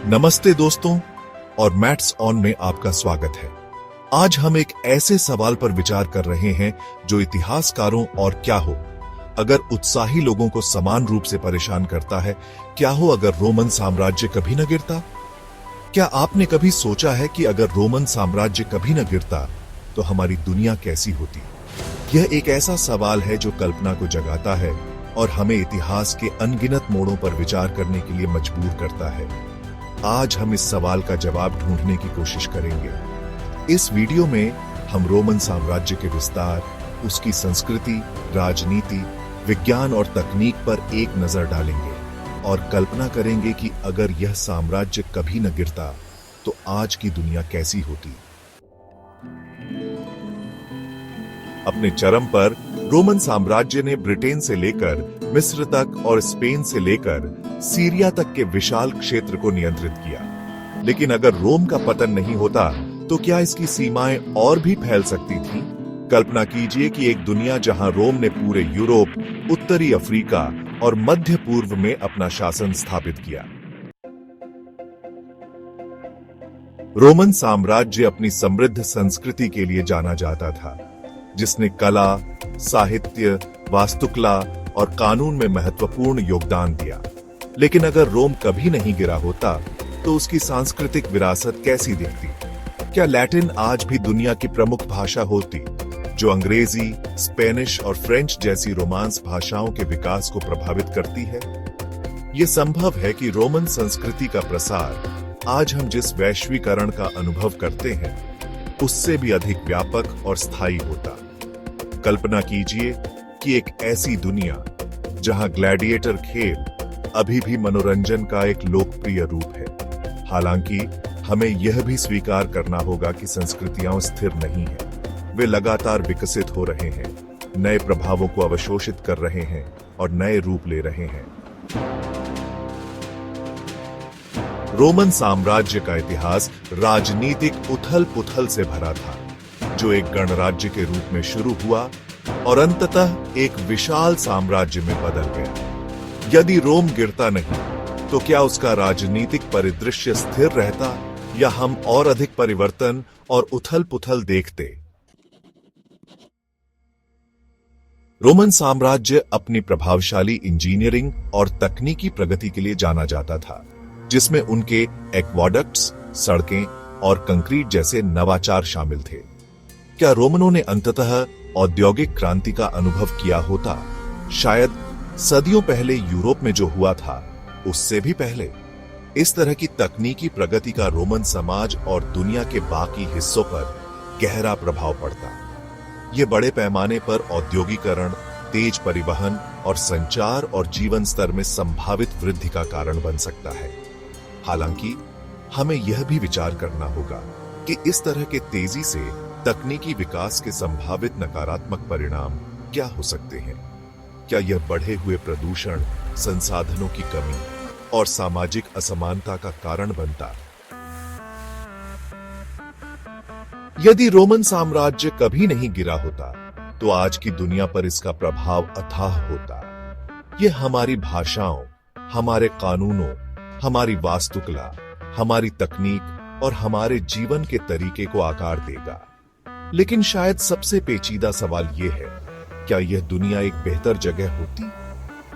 नमस्ते दोस्तों और मैथ्स ऑन में आपका स्वागत है। आज हम एक ऐसे सवाल पर विचार कर रहे हैं जो इतिहासकारों और क्या हो अगर उत्साही लोगों को समान रूप से परेशान करता है। क्या हो अगर रोमन साम्राज्य कभी न गिरता? क्या आपने कभी सोचा है कि अगर रोमन साम्राज्य कभी न गिरता तो हमारी दुनिया कैसी होती? यह एक ऐसा सवाल है जो कल्पना को जगाता है और हमें इतिहास के अनगिनत मोड़ों पर विचार करने के लिए मजबूर करता है। आज हम इस सवाल का जवाब ढूंढने की कोशिश करेंगे। इस वीडियो में हम रोमन साम्राज्य के विस्तार, उसकी संस्कृति, राजनीति, विज्ञान और तकनीक पर एक नजर डालेंगे और कल्पना करेंगे कि अगर यह साम्राज्य कभी न गिरता तो आज की दुनिया कैसी होती। अपने चरम पर रोमन साम्राज्य ने ब्रिटेन से लेकर मिस्र तक और स्पेन से लेकर सीरिया तक के विशाल क्षेत्र को नियंत्रित किया। लेकिन अगर रोम का पतन नहीं होता तो क्या इसकी सीमाएं और भी फैल सकती थीं? कल्पना कीजिए कि एक दुनिया जहां रोम ने पूरे यूरोप, उत्तरी अफ्रीका और मध्य पूर्व में अपना शासन स्थापित किया। रोमन साम्राज्य अपनी समृद्ध संस्कृति के लिए जाना जाता था, जिसने कला, साहित्य, वास्तुकला और कानून में महत्वपूर्ण योगदान दिया। लेकिन अगर रोम कभी नहीं गिरा होता तो उसकी सांस्कृतिक विरासत कैसी दिखती? क्या लैटिन आज भी दुनिया की प्रमुख भाषा होती, जो अंग्रेजी, स्पेनिश और फ्रेंच जैसी रोमांस भाषाओं के विकास को प्रभावित करती है? यह संभव है कि रोमन संस्कृति का प्रसार आज हम जिस वैश्वीकरण का अनुभव करते हैं उससे भी अधिक व्यापक और स्थायी होता। कल्पना कीजिए कि एक ऐसी दुनिया जहां ग्लैडिएटर खेल अभी भी मनोरंजन का एक लोकप्रिय रूप है। हालांकि हमें यह भी स्वीकार करना होगा कि संस्कृतियां स्थिर नहीं हैं। वे लगातार विकसित हो रहे हैं, नए प्रभावों को अवशोषित कर रहे हैं और नए रूप ले रहे हैं। रोमन साम्राज्य का इतिहास राजनीतिक उथल-पुथल से भरा था, जो एक गणराज्य के रूप में शुरू हुआ और अंततः एक विशाल साम्राज्य में बदल गया। यदि रोम गिरता नहीं तो क्या उसका राजनीतिक परिदृश्य स्थिर रहता या हम और अधिक परिवर्तन और उथल-पुथल देखते? रोमन साम्राज्य अपनी प्रभावशाली इंजीनियरिंग और तकनीकी प्रगति के लिए जाना जाता था, जिसमें उनके एक्वाडक्ट्स, सड़कें और कंक्रीट जैसे नवाचार शामिल थे। क्या रोमनों ने अंततः औद्योगिक क्रांति का अनुभव किया होता? शायद सदियों पहले यूरोप में जो हुआ था उससे भी पहले। इस तरह की तकनीकी प्रगति का रोमन समाज और दुनिया के बाकी हिस्सों पर गहरा प्रभाव पड़ता। ये बड़े पैमाने पर औद्योगिकरण, तेज परिवहन और संचार और जीवन स्तर में संभावित वृद्धि का कारण बन सकता है। हालांकि हमें यह भी विचार करना होगा कि इस तरह के तेजी से तकनीकी विकास के संभावित नकारात्मक परिणाम क्या हो सकते हैं। क्या यह बढ़े हुए प्रदूषण, संसाधनों की कमी और सामाजिक असमानता का कारण बनता? यदि रोमन साम्राज्य कभी नहीं गिरा होता तो आज की दुनिया पर इसका प्रभाव अथाह होता। यह हमारी भाषाओं, हमारे कानूनों, हमारी वास्तुकला, हमारी तकनीक और हमारे जीवन के तरीके को आकार देगा। लेकिन शायद सबसे पेचीदा सवाल यह है, क्या यह दुनिया एक बेहतर जगह होती?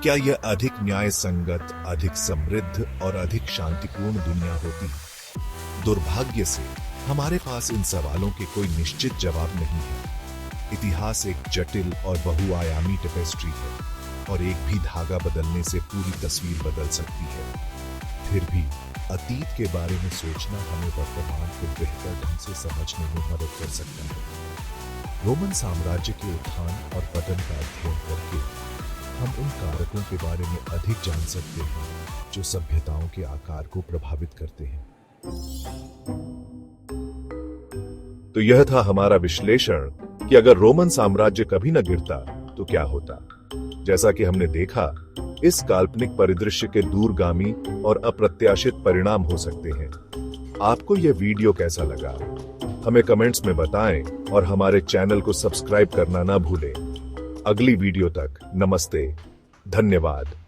क्या यह अधिक न्याय संगत, अधिक समृद्ध और अधिक शांतिपूर्ण दुनिया होती? दुर्भाग्य से हमारे पास इन सवालों के कोई निश्चित जवाब नहीं है। इतिहास एक जटिल और बहुआयामी टेपेस्ट्री है और एक भी धागा बदलने से पूरी तस्वीर बदल सकती है। फिर भी अतीत के बारे में सोचना हमें वर्तमान को बेहतर ढंग से समझने में मदद कर सकता है। रोमन साम्राज्य के उत्थान और पतन का अध्ययन करके हम उन कारकों के बारे में अधिक जान सकते हैं जो सभ्यताओं के आकार को प्रभावित करते हैं। तो यह था हमारा विश्लेषण कि अगर रोमन साम्राज्य कभी न गिरता तो क्या होता। जैसा कि हमने देखा, इस काल्पनिक परिदृश्य के दूरगामी और अप्रत्याशित परिणाम हो सकते हैं। आपको यह वीडियो कैसा लगा? हमें कमेंट्स में बताएं और हमारे चैनल को सब्सक्राइब करना ना भूलें। अगली वीडियो तक नमस्ते, धन्यवाद।